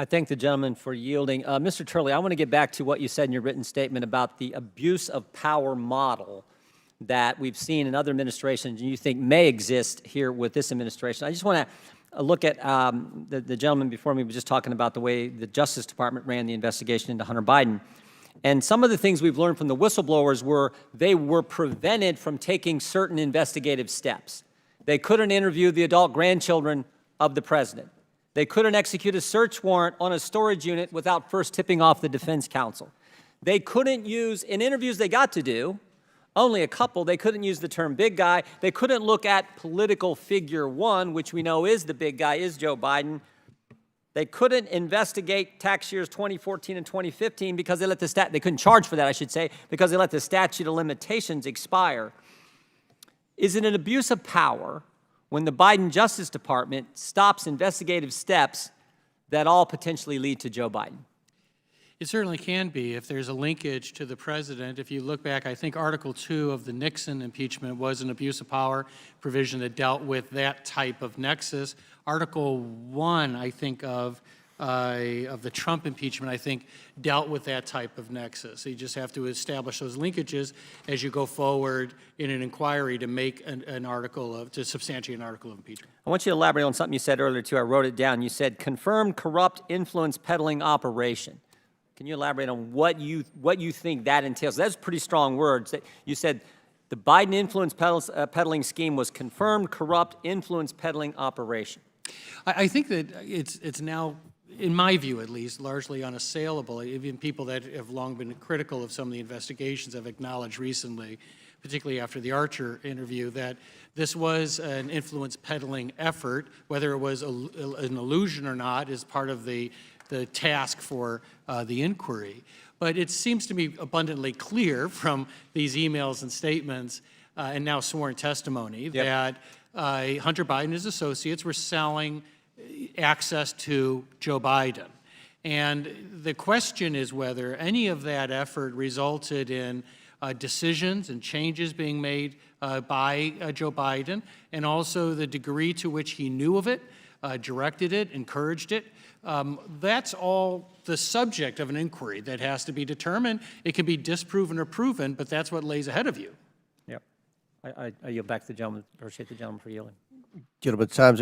I thank the gentleman for yielding. Mr. Turley, I want to get back to what you said in your written statement about the abuse of power model that we've seen in other administrations and you think may exist here with this administration. I just want to look at the gentleman before me was just talking about the way the Justice Department ran the investigation into Hunter Biden. And some of the things we've learned from the whistleblowers were they were prevented from taking certain investigative steps. They couldn't interview the adult grandchildren of the president. They couldn't execute a search warrant on a storage unit without first tipping off the defense counsel. They couldn't use, in interviews they got to do, only a couple, they couldn't use the term big guy. They couldn't look at political figure one, which we know is the big guy, is Joe Biden. They couldn't investigate tax years 2014 and 2015 because they let the they couldn't charge for that, I should say, because they let the statute of limitations expire. Is it an abuse of power when the Biden Justice Department stops investigative steps that all potentially lead to Joe Biden? It certainly can be if there's a linkage to the president. If you look back, I think Article 2 of the Nixon impeachment was an abuse of power provision that dealt with that type of nexus. Article 1, I think, of the Trump impeachment, I think, dealt with that type of nexus. So you just have to establish those linkages as you go forward in an inquiry to make an article of, to substantiate an article of impeachment. I want you to elaborate on something you said earlier, too. I wrote it down. You said, confirmed corrupt influence peddling operation. Can you elaborate on what you think that entails? That's pretty strong words. That you said the Biden influence peddling scheme was confirmed corrupt influence peddling operation. I think that it's now, in my view at least, largely unassailable. Even people that have long been critical of some of the investigations have acknowledged recently, particularly after the Archer interview, that this was an influence peddling effort. Whether it was an illusion or not is part of the task for the inquiry. But it seems to me abundantly clear from these emails and statements and now sworn testimony that Hunter Biden and his associates were selling access to Joe Biden. And the question is whether any of that effort resulted in decisions and changes being made by Joe Biden, and also the degree to which he knew of it, directed it, encouraged it. That's all the subject of an inquiry that has to be determined. It can be disproven or proven, but that's what lays ahead of you. Yep. I yield back to the gentleman. Appreciate the gentleman for yielding. Gentlemen, time's